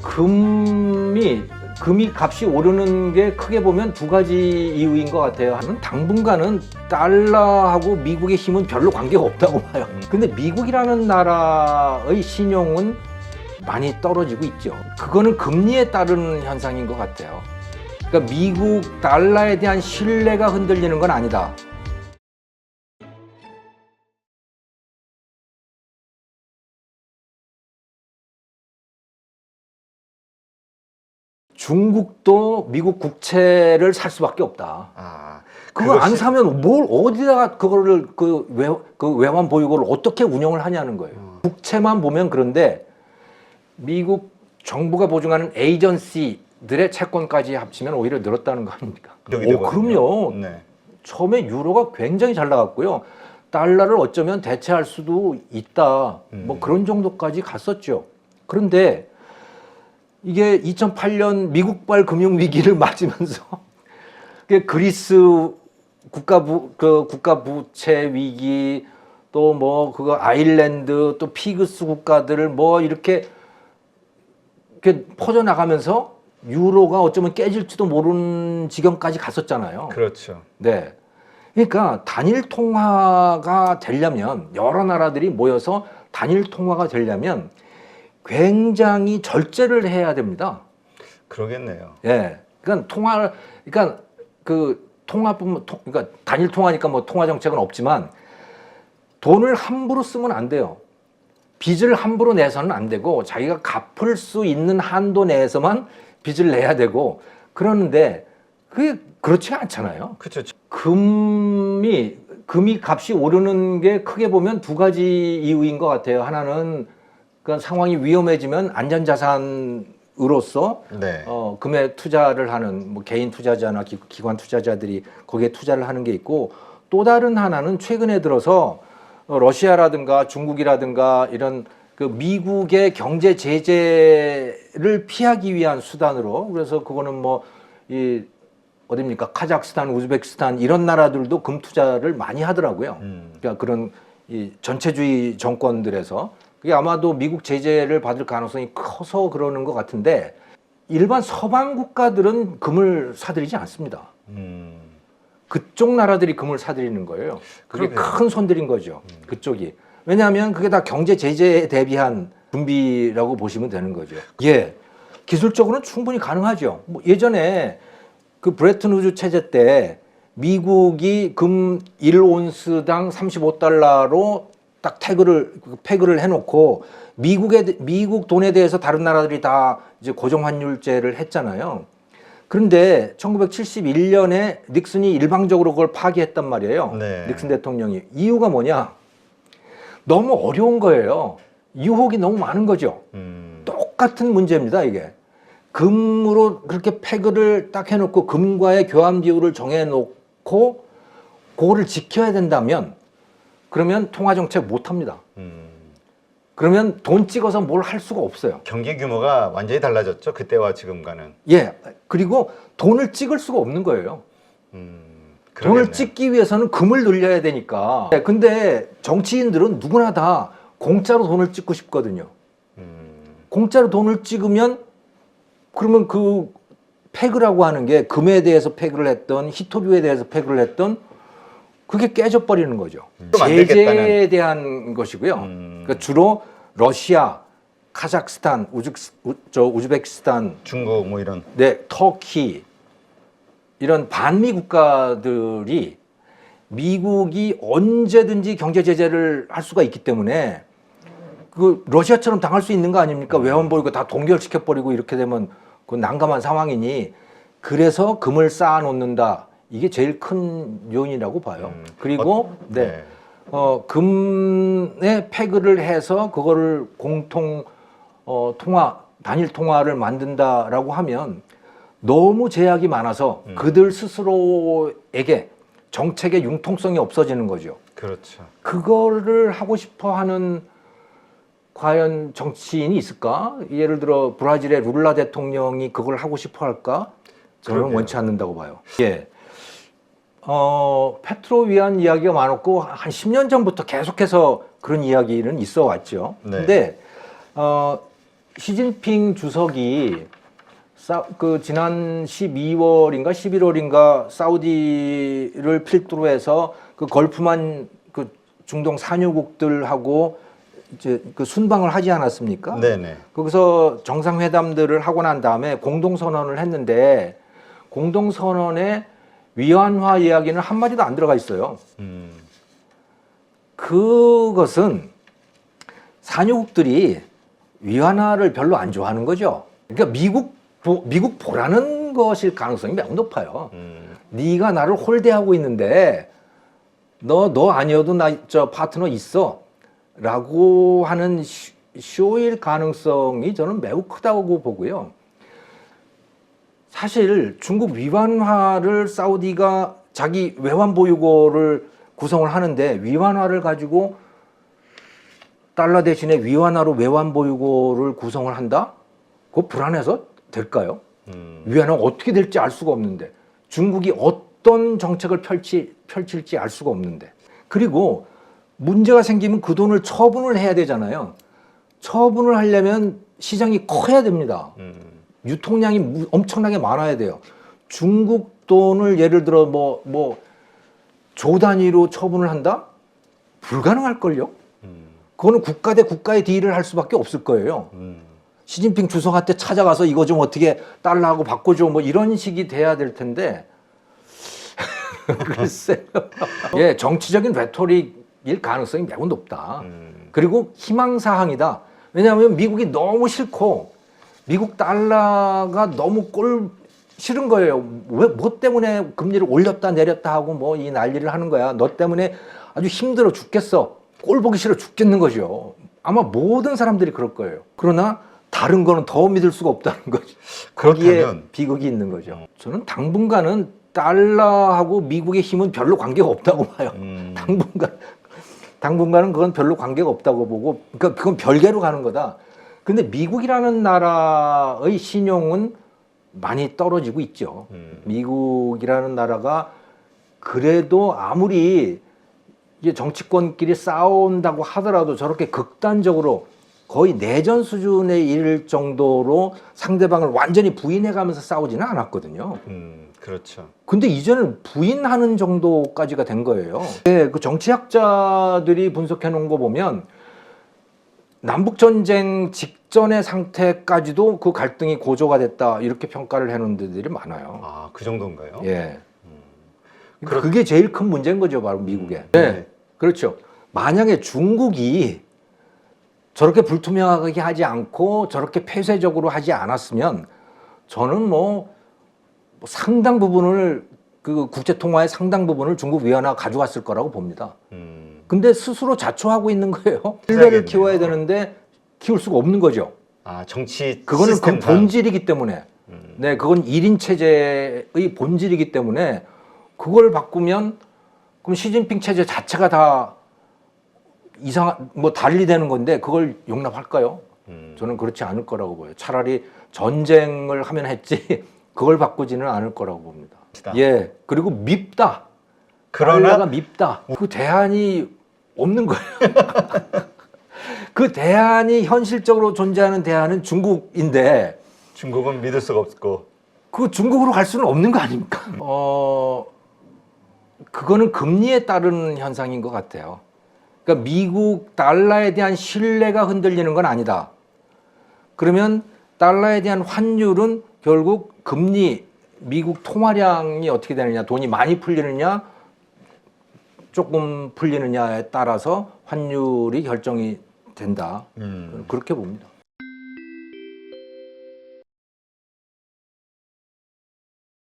금이 값이 오르는 게 크게 보면 두 가지 이유인 것 같아요. 당분간은 달러하고 미국의 힘은 별로 관계가 없다고 봐요. 근데 미국이라는 나라의 신용은 많이 떨어지고 있죠. 그거는 금리에 따른 현상인 것 같아요. 그러니까 미국 달러에 대한 신뢰가 흔들리는 건 아니다. 중국도 미국 국채를 살 수밖에 없다. 그걸 안 사면 뭘 어디다가 그거를 그 외환 보유고를 어떻게 운영을 하냐는 거예요. 국채만 보면 그런데 미국 정부가 보증하는 에이전시들의 채권까지 합치면 오히려 늘었다는 거 아닙니까? 그럼요. 네. 처음에 유로가 굉장히 잘 나갔고요. 달러를 어쩌면 대체할 수도 있다. 뭐 그런 정도까지 갔었죠. 그런데 이게 2008년 미국발 금융위기를 맞으면서 그리스 국가 부채 위기 또 뭐 그거 아일랜드 또 피그스 국가들을 뭐 이렇게 퍼져나가면서 유로가 어쩌면 깨질지도 모르는 지경까지 갔었잖아요. 그렇죠. 네. 그러니까 단일 통화가 되려면 여러 나라들이 모여서 단일 통화가 되려면 굉장히 절제를 해야 됩니다. 그러겠네요. 예. 그러니까 그러니까 단일 통화니까 뭐 통화 정책은 없지만 돈을 함부로 쓰면 안 돼요. 빚을 함부로 내서는 안 되고 자기가 갚을 수 있는 한도 내에서만 빚을 내야 되고 그러는데 그게 그렇지가 않잖아요. 그렇죠. 금이 값이 오르는 게 크게 보면 두 가지 이유인 것 같아요. 하나는 그 상황이 위험해지면 안전자산으로서 네. 금에 투자를 하는 뭐 개인 투자자나 기관 투자자들이 거기에 투자를 하는 게 있고 또 다른 하나는 최근에 들어서 러시아라든가 중국이라든가 이런 그 미국의 경제 제재를 피하기 위한 수단으로 그래서 그거는 뭐 이 어딥니까 카자흐스탄, 우즈베키스탄 이런 나라들도 금 투자를 많이 하더라고요. 그러니까 그런 이 전체주의 정권들에서 그게 아마도 미국 제재를 받을 가능성이 커서 그러는 것 같은데 일반 서방 국가들은 금을 사들이지 않습니다. 그쪽 나라들이 금을 사들이는 거예요. 그게 큰 손들인 거죠. 그쪽이. 왜냐하면 그게 다 경제 제재에 대비한 준비라고 보시면 되는 거죠. 예, 기술적으로는 충분히 가능하죠. 뭐 예전에 그 브레튼 우즈 체제 때 미국이 금 1온스당 35달러로 딱 패그를 해놓고 미국 돈에 대해서 다른 나라들이 다 이제 고정환율제를 했잖아요. 그런데 1971년에 닉슨이 일방적으로 그걸 파기했단 말이에요. 네. 닉슨 대통령이. 이유가 뭐냐? 너무 어려운 거예요. 유혹이 너무 많은 거죠. 똑같은 문제입니다, 이게. 금으로 그렇게 패그를 딱 해놓고 금과의 교환 비율을 정해놓고 그거를 지켜야 된다면 그러면 통화정책 못합니다. 그러면 돈 찍어서 뭘 할 수가 없어요. 경제 규모가 완전히 달라졌죠. 그때와 지금과는. 예. 그리고 돈을 찍을 수가 없는 거예요. 돈을 찍기 위해서는 금을 늘려야 되니까. 근데 정치인들은 누구나 다 공짜로 돈을 찍고 싶거든요. 공짜로 돈을 찍으면 그러면 그 패그라고 하는 게 금에 대해서 패그를 했던 히토류에 대해서 패그를 했던 그게 깨져버리는 거죠. 제재에 대한 것이고요. 그러니까 주로 러시아, 카자흐스탄, 우즈베키스탄, 중국 뭐 이런 네, 터키 이런 반미 국가들이 미국이 언제든지 경제 제재를 할 수가 있기 때문에 그 러시아처럼 당할 수 있는 거 아닙니까? 외환 보유고 다 동결시켜 버리고 이렇게 되면 그 난감한 상황이니 그래서 금을 쌓아 놓는다. 이게 제일 큰 요인이라고 봐요. 그리고 금에 패그를 해서 그거를 공통 단일 통화를 만든다라고 하면 너무 제약이 많아서 그들 스스로에게 정책의 융통성이 없어지는 거죠. 그렇죠. 그거를 하고 싶어 하는 과연 정치인이 있을까? 예를 들어 브라질의 룰라 대통령이 그걸 하고 싶어 할까? 저는 원치 않는다고 봐요. 예. 페트로 위한 이야기가 많았고 한 10년 전부터 계속해서 그런 이야기는 있어 왔죠. 네. 근데 시진핑 주석이 그 지난 12월인가 11월인가 사우디를 필두로 해서 그 걸프만 그 중동 산유국들하고 이제 그 순방을 하지 않았습니까? 네네. 거기서 정상회담들을 하고 난 다음에 공동선언을 했는데 공동선언에 위안화 이야기는 한마디도 안 들어가 있어요. 그것은 산유국들이 위안화를 별로 안 좋아하는 거죠. 그러니까 미국 보라는 것일 가능성이 매우 높아요. 네가 나를 홀대하고 있는데 너 아니어도 저 파트너 있어 라고 하는 쇼일 가능성이 저는 매우 크다고 보고요. 사실 중국 위안화를 사우디가 자기 외환 보유고를 구성을 하는데 위안화를 가지고 달러 대신에 위안화로 외환 보유고를 구성을 한다? 그거 불안해서 될까요? 위안화가 어떻게 될지 알 수가 없는데 중국이 어떤 정책을 펼칠지 알 수가 없는데 그리고 문제가 생기면 그 돈을 처분을 해야 되잖아요. 처분을 하려면 시장이 커야 됩니다. 유통량이 엄청나게 많아야 돼요. 중국 돈을 예를 들어 뭐 조 단위로 처분을 한다? 불가능할걸요? 그거는 국가 대 국가의 딜을 할 수밖에 없을 거예요. 시진핑 주석한테 찾아가서 이거 좀 어떻게 달러하고 바꿔줘 뭐 이런 식이 돼야 될 텐데 글쎄요. 예, 정치적인 레토릭일 가능성이 매우 높다. 그리고 희망사항이다. 왜냐하면 미국이 너무 싫고 미국 달러가 너무 싫은 거예요. 왜 뭐 때문에 금리를 올렸다 내렸다 하고 뭐 이 난리를 하는 거야. 너 때문에 아주 힘들어 죽겠어. 꼴 보기 싫어 죽겠는 거죠. 아마 모든 사람들이 그럴 거예요. 그러나 다른 거는 더 믿을 수가 없다는 거죠. 거기에 그렇다면 비극이 있는 거죠. 저는 당분간은 달러하고 미국의 힘은 별로 관계가 없다고 봐요. 당분간은 그건 별로 관계가 없다고 보고, 그러니까 그건 별개로 가는 거다. 근데 미국이라는 나라의 신용은 많이 떨어지고 있죠. 미국이라는 나라가 그래도 아무리 이제 정치권끼리 싸운다고 하더라도 저렇게 극단적으로 거의 내전 수준에 이를 정도로 상대방을 완전히 부인해가면서 싸우지는 않았거든요. 그렇죠. 근데 이제는 부인하는 정도까지가 된 거예요. 네, 그 정치학자들이 분석해 놓은 거 보면 남북전쟁 직전의 상태까지도 그 갈등이 고조가 됐다 이렇게 평가를 해놓은 데들이 많아요. 아, 그 정도인가요? 예. 그게 제일 큰 문제인 거죠, 바로 미국에. 네. 그렇죠. 만약에 중국이 저렇게 불투명하게 하지 않고 저렇게 폐쇄적으로 하지 않았으면 저는 뭐 상당 부분을 그 국제 통화의 상당 부분을 중국 위안화가 가져갔을 거라고 봅니다. 근데 스스로 자초하고 있는 거예요. 신뢰를 키워야 되는데 키울 수가 없는 거죠. 아, 정치 그거는 그 시스템상. 본질이기 때문에. 네, 그건 1인 체제의 본질이기 때문에 그걸 바꾸면 그럼 시진핑 체제 자체가 다 뭐 달리 되는 건데 그걸 용납할까요? 저는 그렇지 않을 거라고 보여요. 차라리 전쟁을 하면 했지 그걸 바꾸지는 않을 거라고 봅니다. 예, 그리고 밉다. 그러나 달러가 밉다. 그 대안이 없는 거예요. 그 대안이 현실적으로 존재하는 대안은 중국인데 중국은 믿을 수가 없고 그 중국으로 갈 수는 없는 거 아닙니까? 그거는 금리에 따른 현상인 것 같아요. 그러니까 미국 달러에 대한 신뢰가 흔들리는 건 아니다. 그러면 달러에 대한 환율은 결국 금리, 미국 통화량이 어떻게 되느냐, 돈이 많이 풀리느냐, 조금 풀리느냐에 따라서 환율이 결정이 된다. 그렇게 봅니다.